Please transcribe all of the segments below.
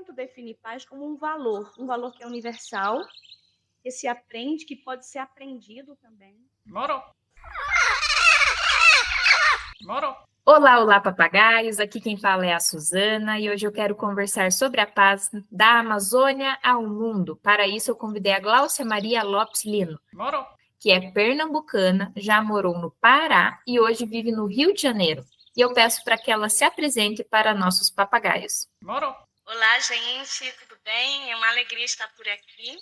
tento definir paz como um valor que é universal, que se aprende, que pode ser aprendido também. Moro. Moro. Olá, olá, papagaios! Aqui quem fala é a Suzana e hoje eu quero conversar sobre a paz da Amazônia ao mundo. Para isso, eu convidei a Gláucia Maria Lopes Lino, Moro. que é pernambucana, já morou no Pará e hoje vive no Rio de Janeiro. E eu peço para que ela se apresente para nossos papagaios. Moro. Olá, gente, tudo bem? É uma alegria estar por aqui.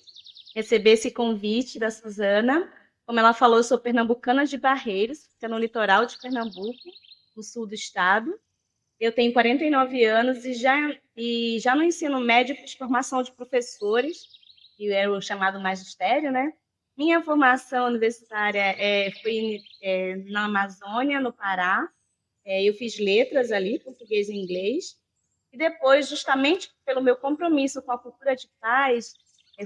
Receber esse convite da Suzana. Como ela falou, eu sou pernambucana de Barreiros, fica no litoral de Pernambuco, no sul do estado. Eu tenho 49 anos e já no ensino médio fiz formação de professores, que é o chamado magistério, né? Minha formação universitária foi na Amazônia, no Pará. Eu fiz letras ali, português e inglês. E depois, justamente pelo meu compromisso com a cultura de paz,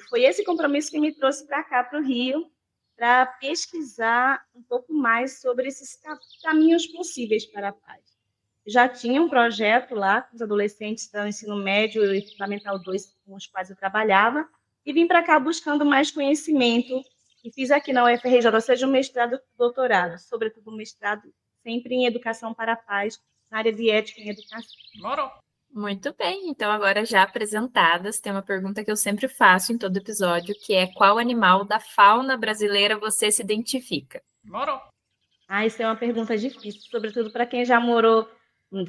foi esse compromisso que me trouxe para cá, para o Rio, para pesquisar um pouco mais sobre esses caminhos possíveis para a paz. Já tinha um projeto lá com os adolescentes do ensino médio e Fundamental 2, com os quais eu trabalhava, e vim para cá buscando mais conhecimento, e fiz aqui na UFRJ, seja um mestrado e doutorado, sobretudo um mestrado sempre em educação para a paz, na área de ética em educação. Moro. Muito bem, então agora já apresentadas, tem uma pergunta que eu sempre faço em todo episódio, que é qual animal da fauna brasileira você se identifica? Moro. Isso é uma pergunta difícil, sobretudo para quem já morou,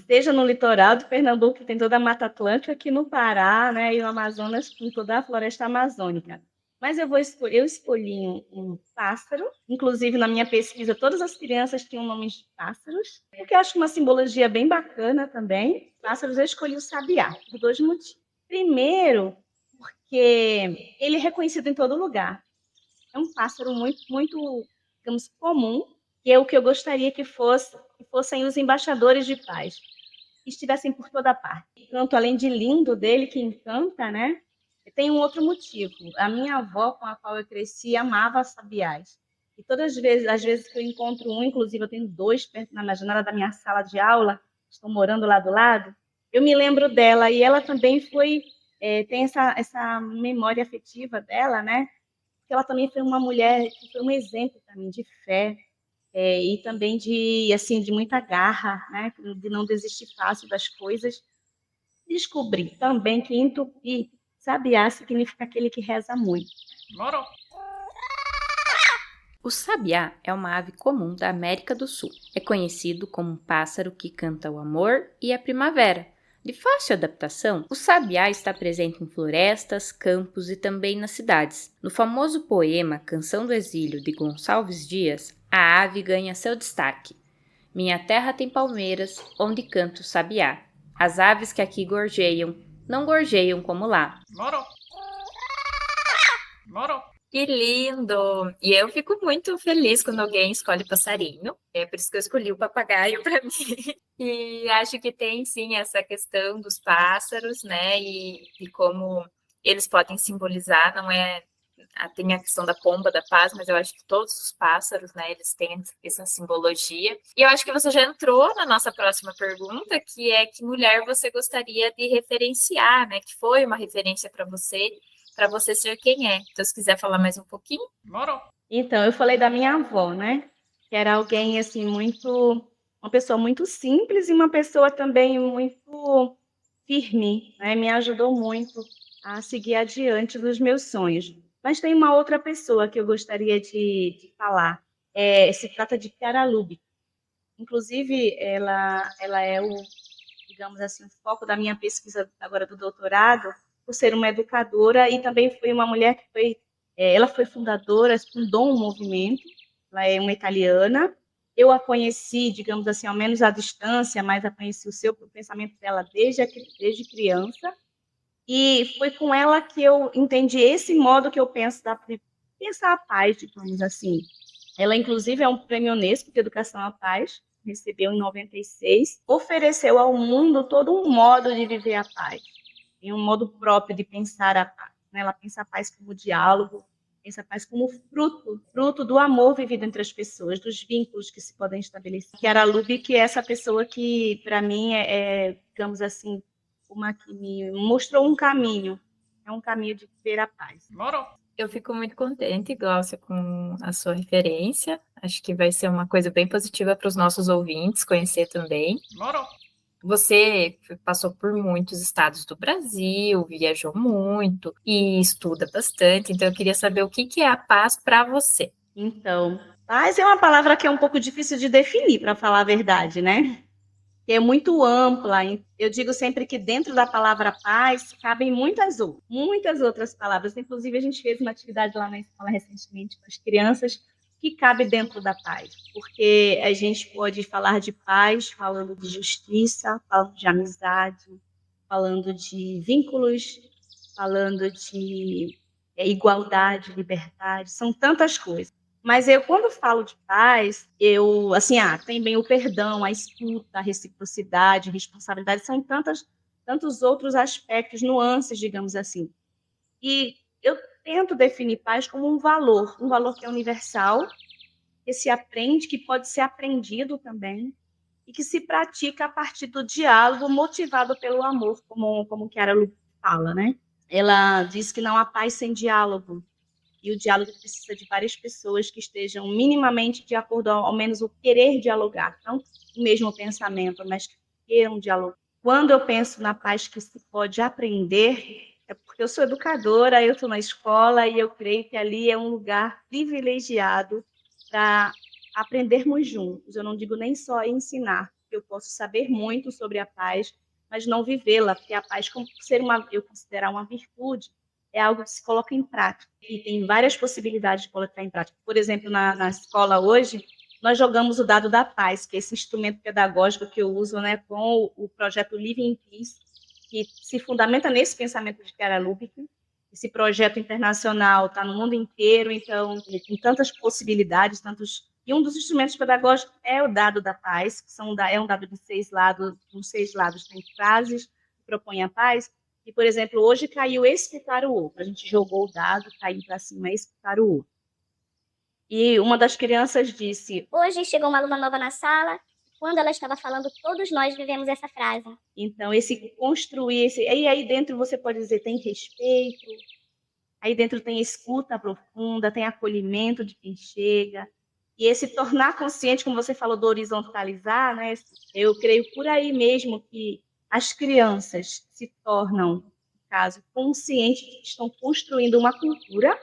seja no litoral de Pernambuco, que tem toda a Mata Atlântica, aqui no Pará, né, e no Amazonas, com toda a floresta amazônica. Mas eu escolhi um pássaro, inclusive na minha pesquisa todas as crianças tinham nomes de pássaros, porque eu acho uma simbologia bem bacana também. Pássaros, eu escolhi o sabiá, por dois motivos. Primeiro, porque ele é reconhecido em todo lugar. É um pássaro muito, digamos, comum, que é o que eu gostaria que fossem os embaixadores de paz, que estivessem por toda parte. Tanto além de lindo dele, que encanta, né? Tem um outro motivo. A minha avó, com a qual eu cresci, amava sabiás. E as vezes que eu encontro um, inclusive eu tenho dois perto na janela da minha sala de aula, estão morando lá do lado, eu me lembro dela. E ela também tem essa memória afetiva dela, né? Porque ela também foi uma mulher que foi um exemplo para mim de fé, e também de muita garra, né? De não desistir fácil das coisas. Descobri também que em Tupi, sabiá significa aquele que reza muito. Moro. O sabiá é uma ave comum da América do Sul. É conhecido como um pássaro que canta o amor e a primavera. De fácil adaptação, o sabiá está presente em florestas, campos e também nas cidades. No famoso poema Canção do Exílio, de Gonçalves Dias, a ave ganha seu destaque. Minha terra tem palmeiras, onde canta o sabiá. As aves que aqui gorjeiam, não gorjeiam como lá. Moro. Moro. Que lindo! E eu fico muito feliz quando alguém escolhe passarinho. É por isso que eu escolhi o papagaio para mim. E acho que tem sim essa questão dos pássaros, né? E como eles podem simbolizar, não é. Tem a questão da pomba da paz, mas eu acho que todos os pássaros, né, eles têm essa simbologia. E eu acho que você já entrou na nossa próxima pergunta, que é que mulher você gostaria de referenciar, né? Que foi uma referência para você ser quem é. Então, se quiser falar mais um pouquinho. Moro. Então, eu falei da minha avó, né? Que era alguém, assim, uma pessoa muito simples e uma pessoa também muito firme, né? Me ajudou muito a seguir adiante dos meus sonhos. Mas tem uma outra pessoa que eu gostaria de falar. Se trata de Chiara Lubich. Inclusive, ela é digamos assim, o foco da minha pesquisa agora do doutorado, por ser uma educadora e também foi uma mulher que ela foi fundadora, fundou um movimento, ela é uma italiana. Eu a conheci, digamos assim, ao menos à distância, mas a conheci o pensamento dela desde criança. E foi com ela que eu entendi esse modo que eu penso de pensar a paz, digamos assim. Ela, inclusive, é um prêmio Unesco de Educação à Paz, recebeu em 96, ofereceu ao mundo todo um modo de viver a paz, e um modo próprio de pensar a paz. Ela pensa a paz como diálogo, pensa a paz como fruto do amor vivido entre as pessoas, dos vínculos que se podem estabelecer. Chiara Lubich, que é essa pessoa que, para mim, digamos assim, uma que me mostrou um caminho. É um caminho de ver a paz. Eu fico muito contente, Glaucia, com a sua referência. Acho que vai ser uma coisa bem positiva para os nossos ouvintes conhecer também. Você passou por muitos estados do Brasil, viajou muito e estuda bastante. Então, eu queria saber o que é a paz para você. Então, paz é uma palavra que é um pouco difícil de definir, para falar a verdade, né? Que é muito ampla. Eu digo sempre que dentro da palavra paz cabem muitas outras palavras. Inclusive, a gente fez uma atividade lá na escola recentemente com as crianças que cabe dentro da paz, porque a gente pode falar de paz falando de justiça, falando de amizade, falando de vínculos, falando de igualdade, liberdade, são tantas coisas. Mas eu, quando falo de paz, tem bem o perdão, a escuta, a reciprocidade, a responsabilidade, são tantos outros aspectos, nuances, digamos assim. E eu tento definir paz como um valor que é universal, que se aprende, que pode ser aprendido também, e que se pratica a partir do diálogo motivado pelo amor, como Chiara Lubich fala, né? Ela diz que não há paz sem diálogo, e o diálogo precisa de várias pessoas que estejam minimamente de acordo, ao menos o querer dialogar, não o mesmo pensamento, mas que queiram dialogar. Quando eu penso na paz que se pode aprender, é porque eu sou educadora, eu estou na escola e eu creio que ali é um lugar privilegiado para aprendermos juntos. Eu não digo nem só ensinar, porque eu posso saber muito sobre a paz, mas não vivê-la, porque a paz, como ser eu considerar uma virtude, é algo que se coloca em prática. E tem várias possibilidades de colocar em prática. Por exemplo, na escola hoje, nós jogamos o dado da paz, que é esse instrumento pedagógico que eu uso, né, com o projeto Living in Peace, que se fundamenta nesse pensamento de Chiara Lubich. Esse projeto internacional está no mundo inteiro, então tem tantas possibilidades, E um dos instrumentos pedagógicos é o dado da paz, que é um dado de 6 lados, nos 6 lados tem frases que propõem a paz. E, por exemplo, hoje caiu escutar o outro. A gente jogou o dado, caiu para cima, escutar o outro. E uma das crianças disse: Hoje chegou uma aluna nova na sala. Quando ela estava falando, todos nós vivemos essa frase. Então, esse construir, e aí dentro você pode dizer, tem respeito, aí dentro tem escuta profunda, tem acolhimento de quem chega, e esse tornar consciente, como você falou, do horizontalizar, né? Eu creio por aí mesmo que as crianças se tornam, no caso, conscientes de que estão construindo uma cultura,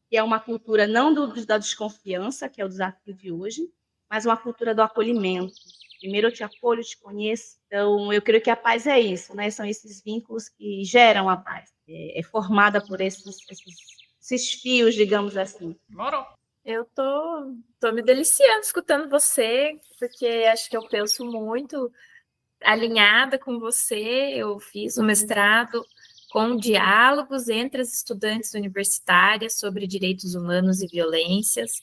que é uma cultura não da desconfiança, que é o desafio de hoje, mas uma cultura do acolhimento. Primeiro eu te acolho, te conheço. Então, eu creio que a paz é isso, né? São esses vínculos que geram a paz. É formada por esses fios, digamos assim. Eu tô me deliciando escutando você, porque acho que eu penso muito alinhada com você. Eu fiz um mestrado com diálogos entre as estudantes universitárias sobre direitos humanos e violências,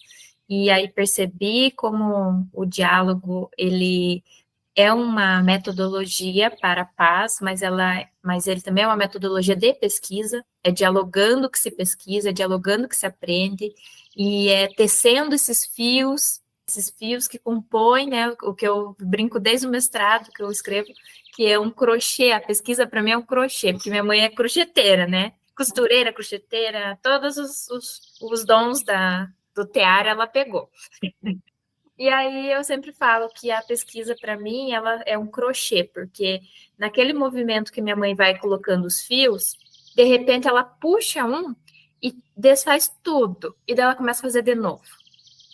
e aí percebi como o diálogo, ele é uma metodologia para a paz, mas ele também é uma metodologia de pesquisa, é dialogando que se pesquisa, é dialogando que se aprende, e é tecendo esses fios que compõem, né, o que eu brinco desde o mestrado, que eu escrevo, que é um crochê. A pesquisa para mim é um crochê, porque minha mãe é crocheteira, né? Costureira, crocheteira, todos os dons do tear ela pegou. E aí eu sempre falo que a pesquisa, para mim, ela é um crochê, porque naquele movimento que minha mãe vai colocando os fios, de repente ela puxa um e desfaz tudo, e daí ela começa a fazer de novo.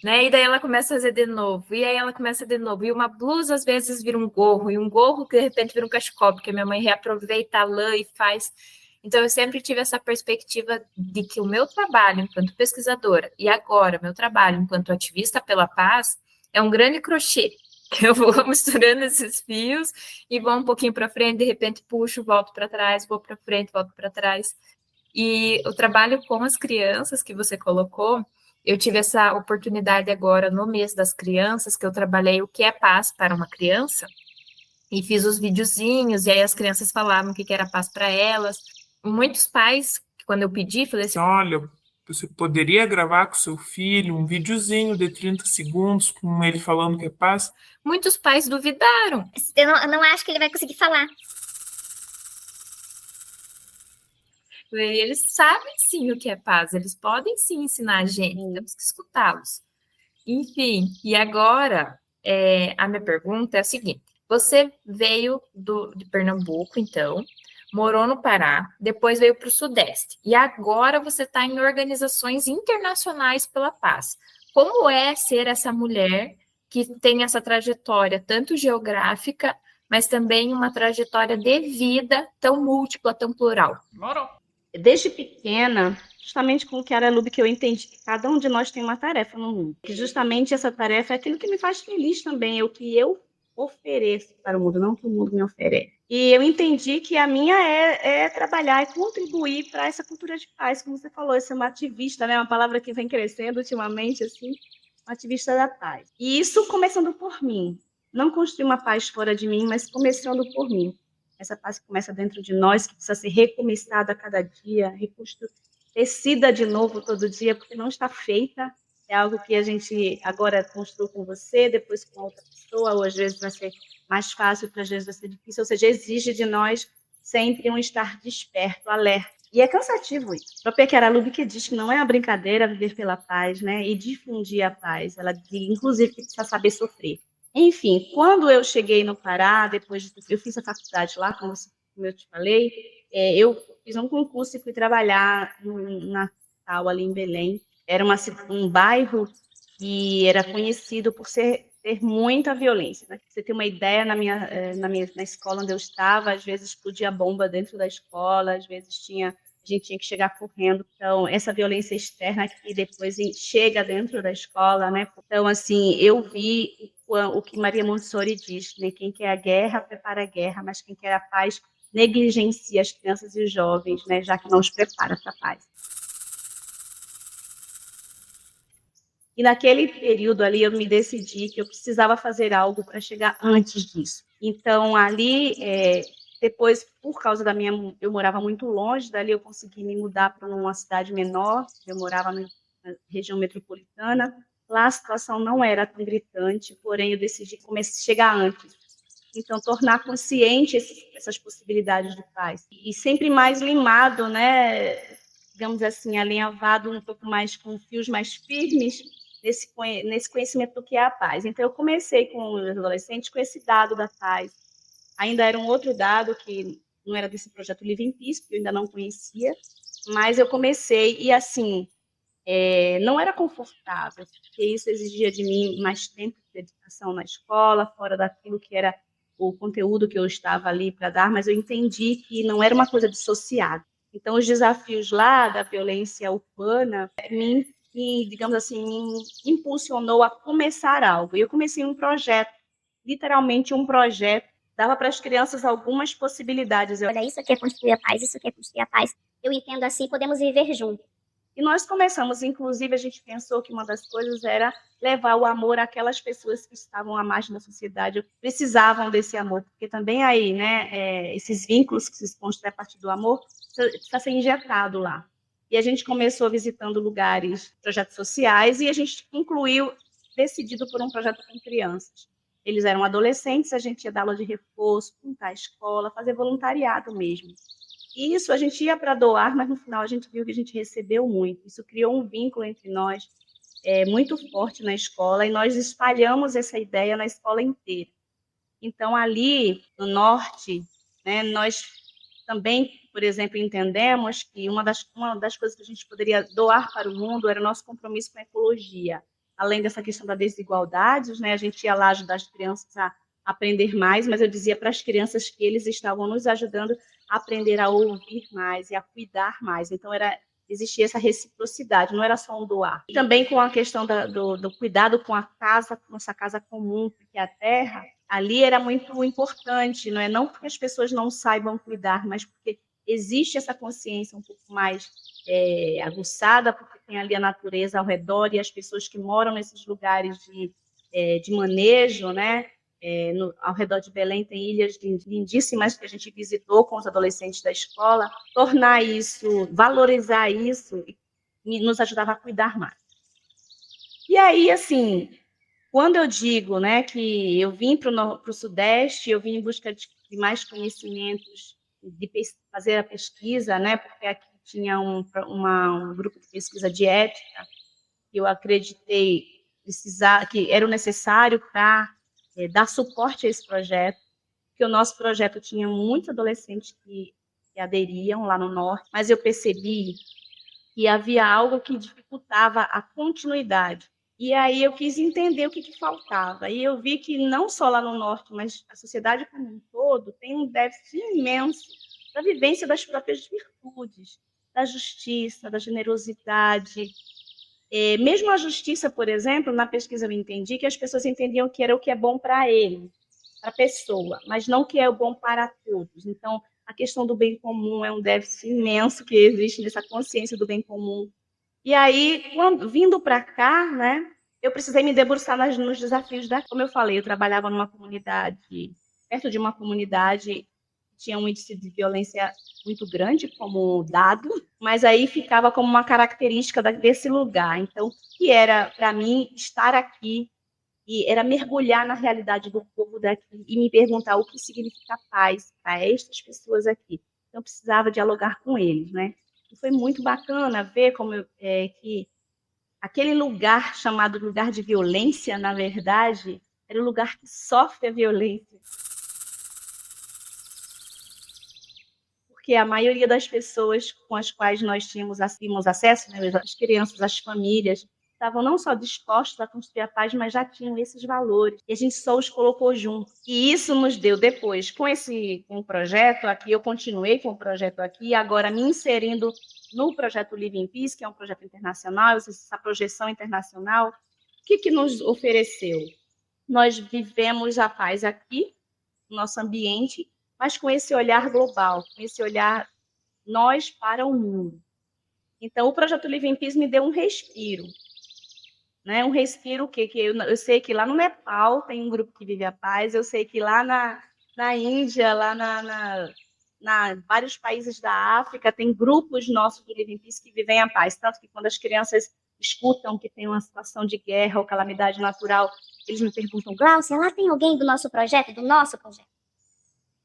Né? E daí ela começa a fazer de novo, e aí ela começa de novo, e uma blusa às vezes vira um gorro, e um gorro que de repente vira um cachecol, porque minha mãe reaproveita a lã e faz. Então eu sempre tive essa perspectiva de que o meu trabalho enquanto pesquisadora, e agora meu trabalho enquanto ativista pela paz, é um grande crochê, que eu vou misturando esses fios, e vou um pouquinho para frente, de repente puxo, volto para trás, vou para frente, volto para trás. E o trabalho com as crianças que você colocou, eu tive essa oportunidade agora no mês das crianças, que eu trabalhei o que é paz para uma criança, e fiz os videozinhos, e aí as crianças falavam o que era paz para elas. Muitos pais, quando eu pedi, falei assim: olha, você poderia gravar com seu filho um videozinho de 30 segundos com ele falando que é paz? Muitos pais duvidaram. Eu não acho que ele vai conseguir falar. E eles sabem sim o que é paz, eles podem sim ensinar a gente, temos que escutá-los. Enfim, e agora a minha pergunta é a seguinte: você veio de Pernambuco, então, morou no Pará, depois veio para o Sudeste, e agora você está em organizações internacionais pela paz. Como é ser essa mulher que tem essa trajetória, tanto geográfica, mas também uma trajetória de vida tão múltipla, tão plural? Desde pequena, justamente com o que era Lube, que eu entendi que cada um de nós tem uma tarefa no mundo. Que justamente essa tarefa é aquilo que me faz feliz também, é o que eu ofereço para o mundo, não o que o mundo me oferece. E eu entendi que a minha é trabalhar, é contribuir para essa cultura de paz, como você falou, ser uma ativista, né? Uma palavra que vem crescendo ultimamente, assim, uma ativista da paz. E isso começando por mim. Não construir uma paz fora de mim, mas começando por mim. Essa paz que começa dentro de nós, que precisa ser recomeçada a cada dia, tecida de novo todo dia, porque não está feita. É algo que a gente agora construiu com você, depois com outra pessoa, ou às vezes vai ser mais fácil, outras vezes vai ser difícil. Ou seja, exige de nós sempre um estar desperto, alerta. E é cansativo isso. A própria Chiara Lubich diz que não é uma brincadeira viver pela paz, né? E difundir a paz. Ela diz, inclusive, que precisa saber sofrer. Enfim, quando eu cheguei no Pará, eu fiz a faculdade lá, como eu te falei, eu fiz um concurso e fui trabalhar na Natal, ali em Belém. Era um bairro que era conhecido por ter muita violência. Né? Pra você ter uma ideia, na escola onde eu estava, às vezes explodia bomba dentro da escola, às vezes a gente tinha que chegar correndo. Então, essa violência externa que depois chega dentro da escola, né? Então, assim, eu vi o que Maria Montessori diz, né? Quem quer a guerra, prepara a guerra, mas quem quer a paz, negligencia as crianças e os jovens, né? Já que não os prepara para a paz. E naquele período ali, eu me decidi que eu precisava fazer algo para chegar antes disso. Então, ali, depois, por causa eu morava muito longe, dali eu consegui me mudar para uma cidade menor, eu morava na região metropolitana. Lá a situação não era tão gritante, porém eu decidi chegar antes. Então, tornar consciente essas possibilidades de paz. E sempre mais limado, né? Digamos assim, alinhavado um pouco mais com fios mais firmes nesse conhecimento do que é a paz. Então, eu comecei com os adolescentes com esse dado da paz. Ainda era um outro dado que não era desse projeto Living Peace, que eu ainda não conhecia, mas eu comecei e, assim, não era confortável, porque isso exigia de mim mais tempo de dedicação na escola, fora daquilo que era o conteúdo que eu estava ali para dar, mas eu entendi que não era uma coisa dissociada. Então, os desafios lá da violência urbana digamos assim, me impulsionou a começar algo. E eu comecei um projeto, literalmente um projeto, dava para as crianças algumas possibilidades. Olha, isso aqui é construir a paz, isso aqui é construir a paz. Eu entendo assim, podemos viver juntos. E nós começamos, inclusive, a gente pensou que uma das coisas era levar o amor àquelas pessoas que estavam à margem da sociedade, precisavam desse amor, porque também aí, né, esses vínculos que se constroem a partir do amor, precisa ser injetado lá. E a gente começou visitando lugares, projetos sociais, e a gente concluiu, decidido por um projeto com crianças. Eles eram adolescentes, a gente ia dar aula de reforço, pintar a escola, fazer voluntariado mesmo. Isso a gente ia para doar, mas no final a gente viu que a gente recebeu muito. Isso criou um vínculo entre nós muito forte na escola, e nós espalhamos essa ideia na escola inteira. Então, ali no norte, né, nós também, por exemplo, entendemos que uma das coisas que a gente poderia doar para o mundo era o nosso compromisso com a ecologia. Além dessa questão da desigualdade, né, a gente ia lá ajudar as crianças a aprender mais, mas eu dizia para as crianças que eles estavam nos ajudando a aprender a ouvir mais e a cuidar mais. Então, existia essa reciprocidade, não era só um doar. E também com a questão do cuidado com a casa, com nossa casa comum, porque a terra, ali era muito importante, não é? Não porque as pessoas não saibam cuidar, mas porque existe essa consciência um pouco mais aguçada, porque tem ali a natureza ao redor e as pessoas que moram nesses lugares de manejo, né? Ao redor de Belém tem ilhas lindíssimas que a gente visitou com os adolescentes da escola. Tornar isso, valorizar isso, nos ajudava a cuidar mais. E aí, assim, quando eu digo, né, que eu vim para o Sudeste, eu vim em busca de mais conhecimentos, de fazer a pesquisa, né, porque aqui tinha um grupo de pesquisa de ética que eu acreditei que era o necessário para dar suporte a esse projeto, porque o nosso projeto tinha muitos adolescentes que aderiam lá no Norte, mas eu percebi que havia algo que dificultava a continuidade. E aí eu quis entender o que faltava. E eu vi que não só lá no Norte, mas a sociedade como um todo tem um déficit imenso da vivência das próprias virtudes, da justiça, da generosidade. Mesmo a justiça, por exemplo, na pesquisa eu entendi que as pessoas entendiam que era o que é bom para ele, para a pessoa, mas não o que é bom para todos. Então, a questão do bem comum é um déficit imenso que existe nessa consciência do bem comum. E aí, vindo para cá, né, eu precisei me debruçar nos desafios como eu falei, eu trabalhava numa comunidade, perto de uma comunidade que tinha um índice de violência muito grande como dado, mas aí ficava como uma característica desse lugar. Então, que era, para mim, estar aqui e era mergulhar na realidade do povo daqui e me perguntar o que significa paz para estas pessoas aqui. Então, eu precisava dialogar com eles, né? E foi muito bacana ver que aquele lugar chamado lugar de violência, na verdade, era o lugar que sofre a violência. Porque a maioria das pessoas com as quais nós tínhamos acesso, né, as crianças, as famílias, estavam não só dispostos a construir a paz, mas já tinham esses valores. E a gente só os colocou juntos. E isso nos deu depois, com o projeto aqui, eu continuei com o projeto aqui, agora me inserindo no projeto Live in Peace, que é um projeto internacional, essa projeção internacional. O que nos ofereceu? Nós vivemos a paz aqui, no nosso ambiente, mas com esse olhar global, com esse olhar nós para o mundo. Então, o projeto Live in Peace me deu um respiro. Né? Um respiro que eu sei que lá no Nepal tem um grupo que vive a paz, eu sei que lá na Índia, lá vários países da África, tem grupos nossos do Live in Peace que vivem a paz. Tanto que quando as crianças escutam que tem uma situação de guerra ou calamidade natural, eles me perguntam, Gláucia, lá tem alguém do nosso projeto, do nosso projeto?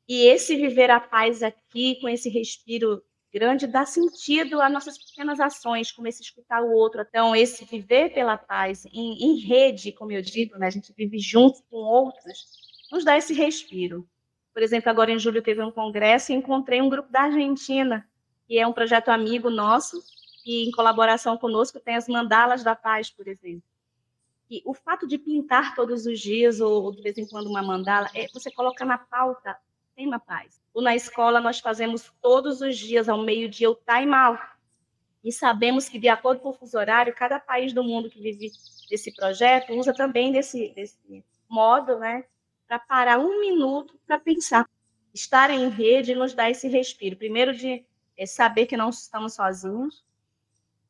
E esse viver a paz aqui, com esse respiro grande, dá sentido às nossas pequenas ações, como esse escutar o outro. Então, esse viver pela paz em rede, como eu digo, né, a gente vive junto com outros, nos dá esse respiro. Por exemplo, agora em julho teve um congresso e encontrei um grupo da Argentina, que é um projeto amigo nosso, e em colaboração conosco tem as mandalas da paz, por exemplo. E o fato de pintar todos os dias, ou de vez em quando uma mandala, você coloca na pauta tema paz. Ou na escola nós fazemos todos os dias, ao meio-dia, o time out. E sabemos que, de acordo com o fuso horário, cada país do mundo que vive desse projeto usa também desse modo, né, para parar um minuto para pensar. Estar em rede nos dá esse respiro. Primeiro, de saber que não estamos sozinhos,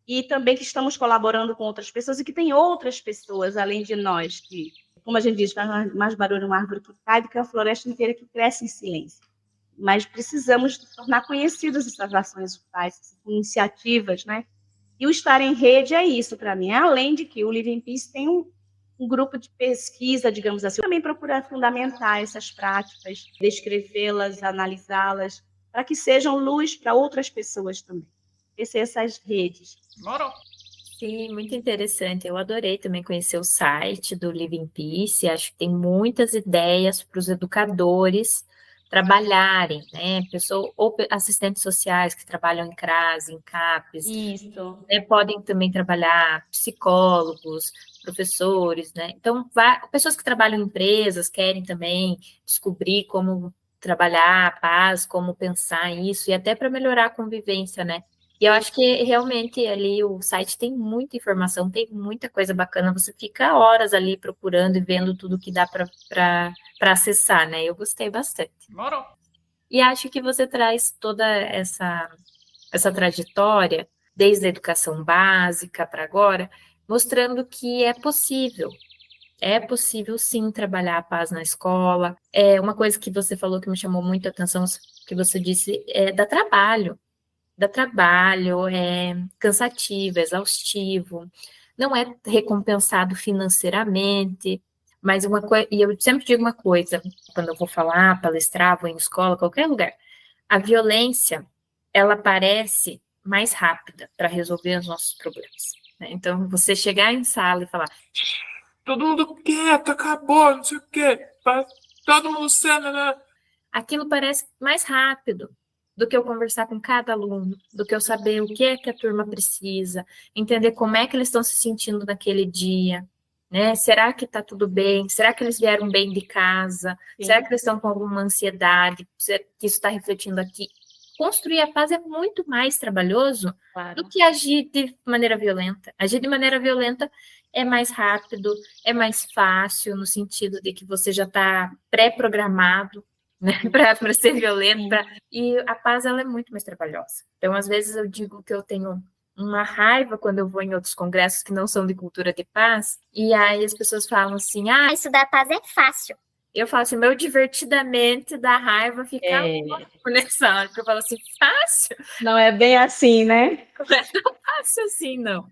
e também que estamos colaborando com outras pessoas e que tem outras pessoas, além de nós, que, como a gente diz, faz mais barulho uma árvore que cai do que a floresta inteira que cresce em silêncio. Mas precisamos tornar conhecidas essas ações essas iniciativas, né? E o estar em rede é isso para mim. Além de que o Live in Peace tem um grupo de pesquisa, digamos assim, também procurar fundamentar essas práticas, descrevê-las, analisá-las, para que sejam luz para outras pessoas também. Essas redes. Sim, muito interessante. Eu adorei também conhecer o site do Live in Peace. Acho que tem muitas ideias para os educadores trabalharem, né? Ou assistentes sociais que trabalham em CRAS, em CAPES. Isso. Né? Podem também trabalhar psicólogos, professores, né? Então, pessoas que trabalham em empresas querem também descobrir como trabalhar a paz, como pensar isso, e até para melhorar a convivência, né? E eu acho que realmente ali o site tem muita informação, tem muita coisa bacana, você fica horas ali procurando e vendo tudo que dá para acessar, né? Eu gostei bastante. E acho que você traz toda essa trajetória, desde a educação básica para agora, mostrando que é possível sim trabalhar a paz na escola. Uma coisa que você falou que me chamou muito a atenção, que você disse, dá trabalho, é cansativo, é exaustivo, não é recompensado financeiramente, mas e eu sempre digo uma coisa, quando eu vou falar, palestrar, vou em escola, qualquer lugar, a violência, ela aparece mais rápida para resolver os nossos problemas, né? Então, você chegar em sala e falar, Todo mundo quieto, acabou, não sei o quê. Tá todo mundo sendo, né? aquilo parece mais rápido do que eu conversar com cada aluno, do que eu saber o que é que a turma precisa, entender como é que eles estão se sentindo naquele dia, né? Será que está tudo bem? Será que eles vieram bem de casa? Sim. Será que eles estão com alguma ansiedade? Será que isso está refletindo aqui? Construir a paz é muito mais trabalhoso Claro. do que agir de maneira violenta. Agir de maneira violenta é mais rápido, é mais fácil, no sentido de que você já está pré-programado, né, para ser violento, e a paz ela é muito mais trabalhosa. Então, às vezes eu digo que eu tenho uma raiva quando eu vou em outros congressos que não são de cultura de paz, e aí as pessoas falam assim, Ah, isso da paz é fácil. eu falo assim, meu divertidamente da raiva fica louco nessa hora, porque eu falo assim, fácil? Não é bem assim, né? Não é tão fácil assim, não.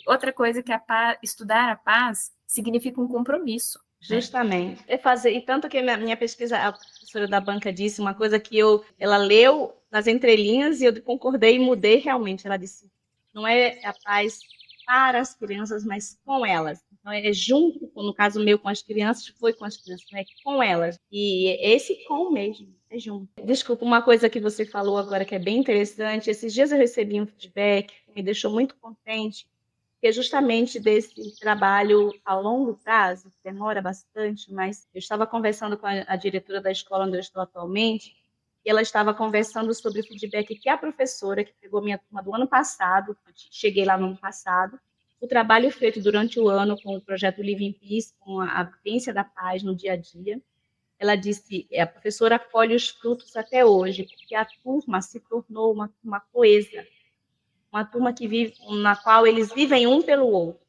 Outra coisa que estudar a paz significa um compromisso. Justamente. E tanto que minha pesquisa, a professora da banca disse uma coisa que ela leu nas entrelinhas e eu concordei e mudei realmente. Ela disse, não é a paz para as crianças, mas com elas. Então, é junto, no caso meu com as crianças, foi com as crianças, não é com elas. E esse com mesmo, é junto. Desculpa, uma coisa que você falou agora que é bem interessante, esses dias eu recebi um feedback que me deixou muito contente, que é justamente desse trabalho a longo prazo, que demora bastante, mas eu estava conversando com a diretora da escola onde eu estou atualmente, e ela estava conversando sobre o feedback que a professora, que pegou minha turma do ano passado, cheguei lá no ano passado, o trabalho feito durante o ano com o projeto Living Peace, com a vivência da paz no dia a dia, ela disse, a professora colhe os frutos até hoje, porque a turma se tornou uma turma coesa, uma turma que vive, na qual eles vivem um pelo outro.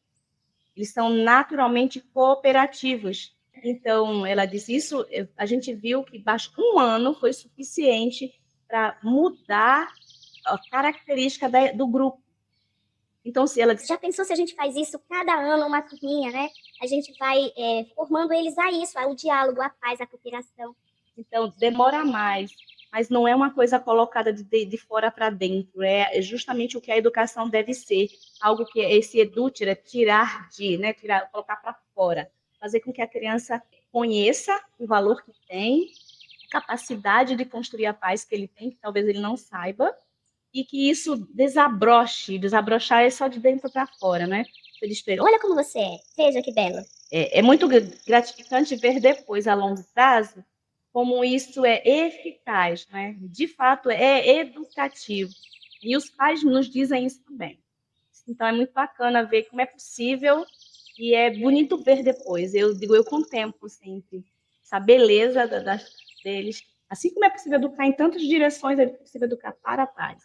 Eles são naturalmente cooperativos. Então, ela disse isso, a gente viu que um ano foi suficiente para mudar a característica do grupo. Então, se ela disse, Já pensou se a gente faz isso cada ano, uma turminha, né? A gente vai formando eles a isso, ao diálogo, a paz, a cooperação. então, demora mais, mas não é uma coisa colocada de fora para dentro, é justamente o que a educação deve ser, algo que esse edúter é tirar de, né, colocar para fora, fazer com que a criança conheça o valor que tem, a capacidade de construir a paz que ele tem, que talvez ele não saiba, e que isso desabrochar é só de dentro para fora, né? Eles pegam, Olha como você é, veja que belo. é muito gratificante ver depois, a longo prazo, como isso é eficaz, né? De fato, é educativo. E os pais nos dizem isso também. Então, é muito bacana ver como é possível e é bonito ver depois. Eu digo, eu contemplo sempre essa beleza deles. Assim como é possível educar em tantas direções, é possível educar para a paz.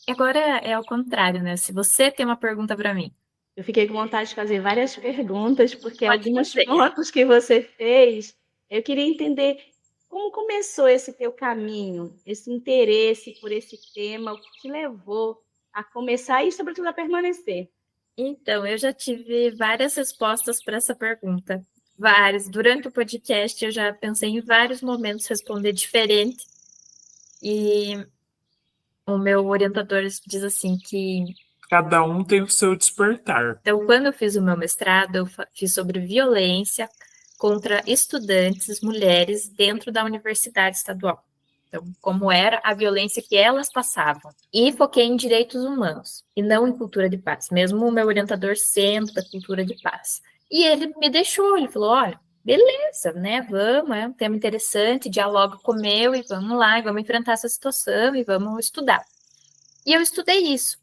Agora é ao contrário, né? Se você tem uma pergunta para mim, Eu fiquei com vontade de fazer várias perguntas, porque Pode alguns fazer. pontos que você fez, eu queria entender como começou esse teu caminho, esse interesse por esse tema, o que te levou a começar e, sobretudo, a permanecer. Então, eu já tive várias respostas para essa pergunta. Várias. Durante o podcast, eu já pensei em vários momentos responder diferente. E o meu orientador diz assim que... Cada um tem o seu despertar. Então, quando eu fiz o meu mestrado, eu fiz sobre violência contra estudantes mulheres dentro da universidade estadual. Então, como era a violência que elas passavam. E foquei em direitos humanos, e não em cultura de paz, mesmo o meu orientador sendo da cultura de paz. E ele me deixou, ele falou, olha, beleza, né, vamos, é um tema interessante, dialoga com o meu, e vamos lá, e vamos enfrentar essa situação, e vamos estudar. E eu estudei isso.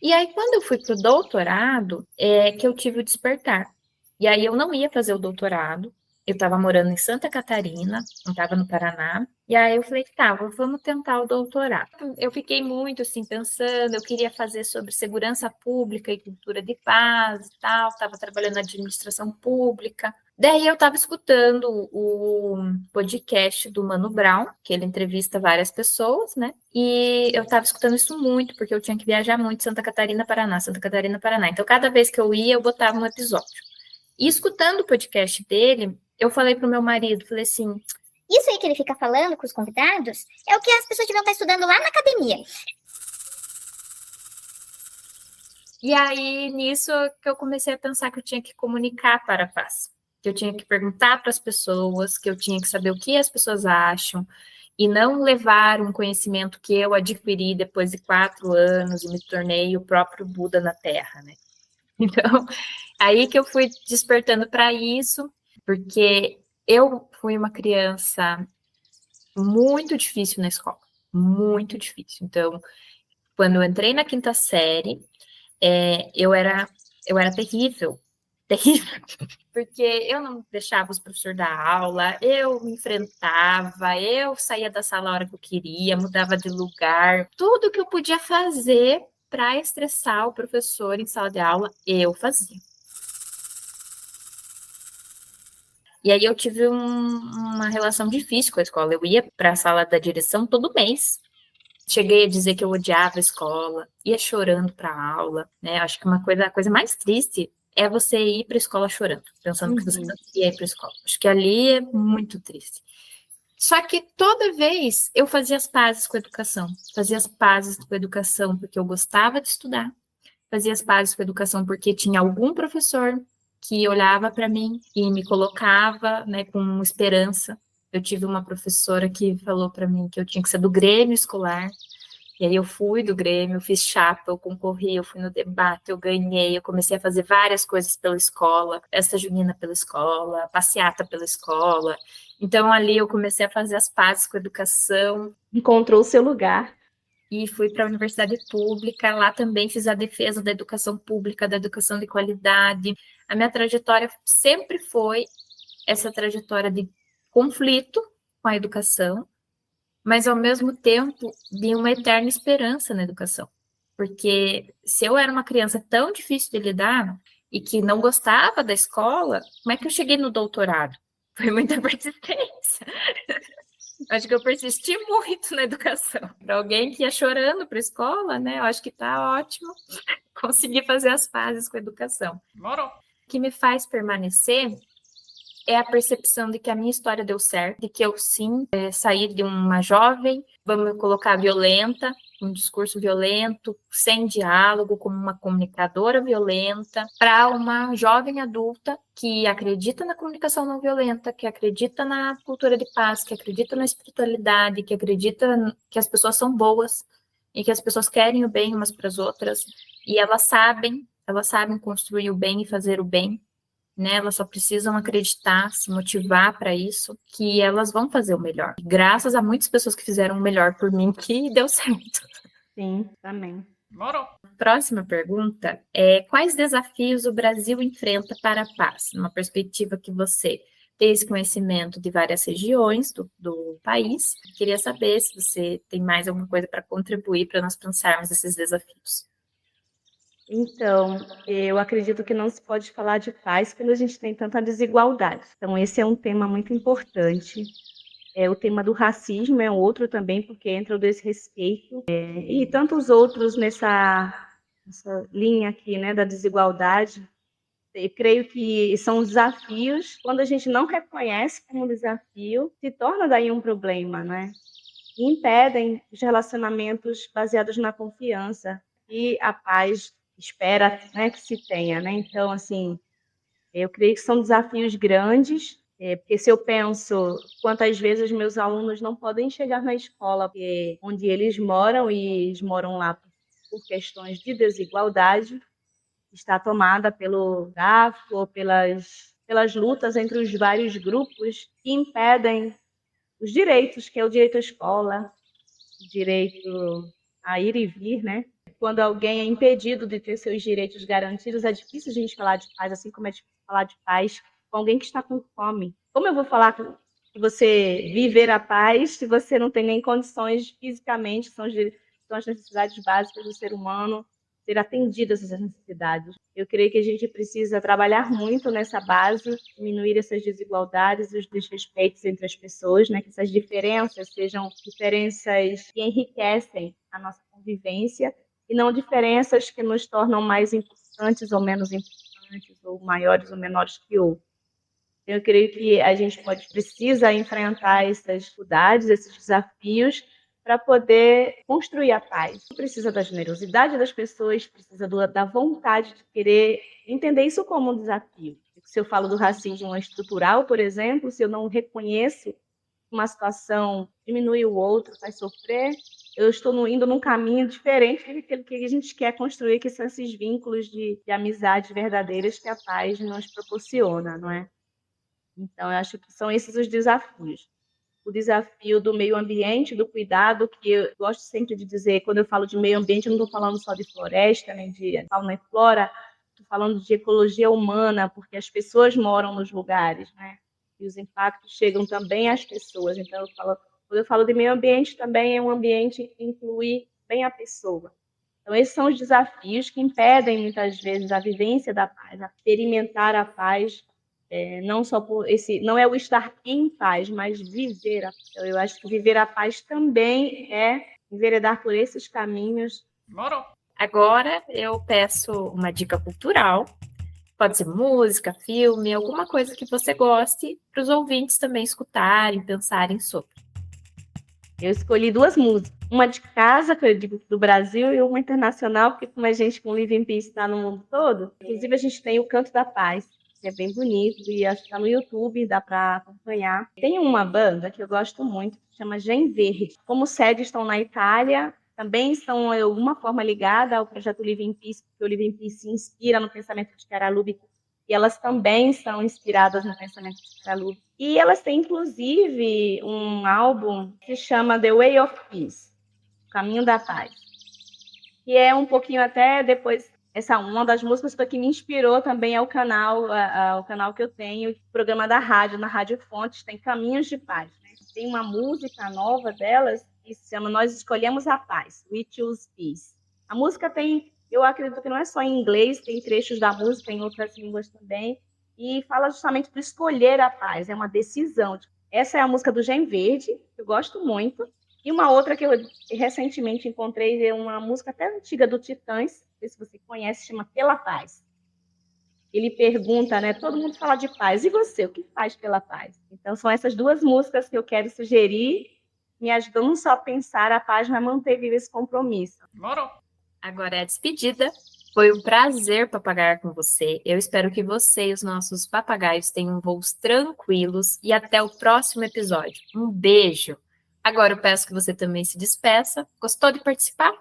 E aí, quando eu fui para o doutorado, é que eu tive o despertar. E aí, eu não ia fazer o doutorado, eu estava morando em Santa Catarina, não estava no Paraná, e aí eu falei, tá, vamos tentar o doutorado. Eu fiquei muito, assim, pensando, eu queria fazer sobre segurança pública e cultura de paz e tal, estava trabalhando na administração pública. Daí eu estava escutando o podcast do Mano Brown, que ele entrevista várias pessoas, né? E eu estava escutando isso muito, porque eu tinha que viajar muito Santa Catarina, Paraná, Santa Catarina, Paraná. Então, cada vez que eu ia, eu botava um episódio. E escutando o podcast dele, eu falei pro meu marido, falei assim, Isso aí que ele fica falando com os convidados é o que as pessoas deviam estar estudando lá na academia. E aí, nisso, que eu comecei a pensar que eu tinha que comunicar para a paz, que eu tinha que perguntar para as pessoas, que eu tinha que saber o que as pessoas acham, e não levar um conhecimento que eu adquiri depois de 4 anos e me tornei o próprio Buda na Terra, né? Então, aí que eu fui despertando para isso, porque eu fui uma criança muito difícil na escola, muito difícil. Então, quando eu entrei na 5ª série, eu era terrível, terrível, porque eu não deixava os professores dar aula, eu me enfrentava, eu saía da sala a hora que eu queria, mudava de lugar, tudo que eu podia fazer para estressar o professor em sala de aula, eu fazia. E aí eu tive uma relação difícil com a escola. Eu ia para a sala da direção todo mês. Cheguei a dizer que eu odiava a escola, ia chorando para a aula, né? Acho que a coisa mais triste é você ir para a escola chorando, pensando que você não ia ir para a escola. Acho que ali é muito triste. Só que toda vez eu fazia as pazes com a educação, fazia as pazes com a educação porque eu gostava de estudar, fazia as pazes com a educação porque tinha algum professor que olhava para mim e me colocava, né, com esperança. Eu tive uma professora que falou para mim que eu tinha que ser do Grêmio escolar, e aí eu fui do Grêmio, eu fiz chapa, eu concorri, eu fui no debate, eu ganhei, eu comecei a fazer várias coisas pela escola, festa junina pela escola, passeata pela escola. Então ali eu comecei a fazer as pazes com a educação. Encontrou o seu lugar. E fui para a universidade pública, lá também fiz a defesa da educação pública, da educação de qualidade. A minha trajetória sempre foi essa trajetória de conflito com a educação, mas ao mesmo tempo de uma eterna esperança na educação. Porque se eu era uma criança tão difícil de lidar e que não gostava da escola, como é que eu cheguei no doutorado? Foi muita persistência. Acho que eu persisti muito na educação. Para alguém que ia chorando para a escola, né? Eu acho que está ótimo conseguir fazer as pazes com a educação. Demorou. O que me faz permanecer é a percepção de que a minha história deu certo, de que eu sim saí de uma jovem, vamos colocar violenta, um discurso violento, sem diálogo, como uma comunicadora violenta, para uma jovem adulta que acredita na comunicação não violenta, que acredita na cultura de paz, que acredita na espiritualidade, que acredita que as pessoas são boas e que as pessoas querem o bem umas para as outras, e elas sabem construir o bem e fazer o bem, né? Elas só precisam acreditar, se motivar para isso, que elas vão fazer o melhor. Graças a muitas pessoas que fizeram o melhor por mim, que deu certo. Sim, também. Demorou. Próxima pergunta é: quais desafios o Brasil enfrenta para a paz? Numa perspectiva que você tem esse conhecimento de várias regiões do país, queria saber se você tem mais alguma coisa para contribuir para nós pensarmos esses desafios. Então, eu acredito que não se pode falar de paz quando a gente tem tanta desigualdade. Então, esse é um tema muito importante. O tema do racismo é outro também, porque entra o desrespeito. E tantos outros nessa linha aqui, né, da desigualdade. Eu creio que são os desafios. Quando a gente não reconhece como desafio, se torna daí um problema, né? E impedem os relacionamentos baseados na confiança e a paz espera, né, que se tenha, né? Então, assim, eu creio que são desafios grandes, porque se eu penso quantas vezes os meus alunos não podem chegar na escola onde eles moram, e eles moram lá por questões de desigualdade, está tomada pelo tráfico ou pelas lutas entre os vários grupos que impedem os direitos, que é o direito à escola, o direito a ir e vir, né? Quando alguém é impedido de ter seus direitos garantidos, é difícil a gente falar de paz, assim como é difícil falar de paz com alguém que está com fome. Como eu vou falar que você viver a paz se você não tem nem condições fisicamente, são as necessidades básicas do ser humano, ser atendidas essas necessidades? Eu creio que a gente precisa trabalhar muito nessa base, diminuir essas desigualdades e os desrespeitos entre as pessoas, né? Que essas diferenças sejam diferenças que enriquecem a nossa convivência e não diferenças que nos tornam mais importantes ou menos importantes, ou maiores ou menores que outros. Eu creio que a gente precisa enfrentar essas dificuldades, esses desafios, para poder construir a paz. Precisa da generosidade das pessoas, precisa da vontade de querer entender isso como um desafio. Se eu falo do racismo estrutural, por exemplo, se eu não reconheço uma situação diminui o outro, faz sofrer, eu estou indo num caminho diferente daquele que a gente quer construir, que são esses vínculos de amizades verdadeiras que a paz nos proporciona, não é? Então, eu acho que são esses os desafios. O desafio do meio ambiente, do cuidado, que eu gosto sempre de dizer, quando eu falo de meio ambiente, eu não estou falando só de floresta, nem de fauna e flora, estou falando de ecologia humana, porque as pessoas moram nos lugares, né? E os impactos chegam também às pessoas. Então, quando eu falo de meio ambiente, também é um ambiente que inclui bem a pessoa. Então, esses são os desafios que impedem, muitas vezes, a vivência da paz, a experimentar a paz, não só por não é o estar em paz, mas viver a paz. Então, eu acho que viver a paz também é enveredar por esses caminhos. Agora eu peço uma dica cultural. Pode ser música, filme, alguma coisa que você goste, para os ouvintes também escutarem, pensarem sobre. Eu escolhi 2 músicas, uma de casa, que eu digo do Brasil, e uma internacional, porque como a gente com Live in Peace está no mundo todo, inclusive a gente tem o Canto da Paz, que é bem bonito, e acho que está no YouTube, dá para acompanhar. Tem uma banda que eu gosto muito, que chama Gen Verde. Como sede estão na Itália, também estão de alguma forma ligada ao projeto Live in Peace, porque o Live in Peace se inspira no pensamento de Caralube, e elas também são inspiradas no pensamento de Caralube. E elas têm, inclusive, um álbum que se chama The Way of Peace, O Caminho da Paz, que é um pouquinho até depois, uma das músicas que me inspirou também é o canal que eu tenho, o programa da rádio, na Rádio Fontes, tem Caminhos de Paz. Né? Tem uma música nova delas que se chama Nós Escolhemos a Paz, We Choose Peace. A música tem, eu acredito que não é só em inglês, tem trechos da música em outras línguas também, e fala justamente de escolher a paz, é uma decisão. Essa é a música do Gen Verde, que eu gosto muito, e uma outra que eu recentemente encontrei, é uma música até antiga do Titãs, não sei se você conhece, chama Pela Paz. Ele pergunta, né, todo mundo fala de paz, e você, o que faz pela paz? Então são essas 2 músicas que eu quero sugerir, me ajudando não só a pensar a paz, mas manter vivo esse compromisso. Agora é a despedida. Foi um prazer papagaiar com você. Eu espero que você e os nossos papagaios tenham voos tranquilos e até o próximo episódio. Um beijo! Agora eu peço que você também se despeça. Gostou de participar?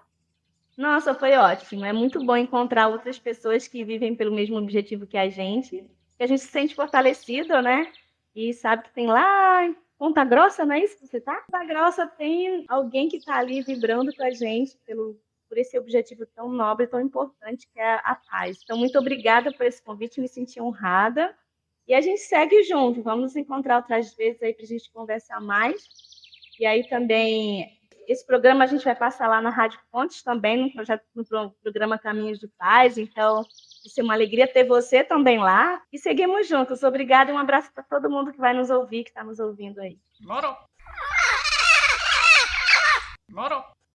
Nossa, foi ótimo. É muito bom encontrar outras pessoas que vivem pelo mesmo objetivo que a gente se sente fortalecido, né? E sabe que tem lá em Ponta Grossa, não é isso que você tá? Ponta Grossa tem alguém que está ali vibrando com a gente por esse objetivo tão nobre, tão importante, que é a paz. Então, muito obrigada por esse convite, me senti honrada. E a gente segue junto, vamos nos encontrar outras vezes aí para a gente conversar mais. E aí também, esse programa a gente vai passar lá na Rádio Fontes também, no programa Caminhos de Paz. Então, vai ser uma alegria ter você também lá. E seguimos juntos. Obrigada e um abraço para todo mundo que vai nos ouvir, que está nos ouvindo aí. Moro.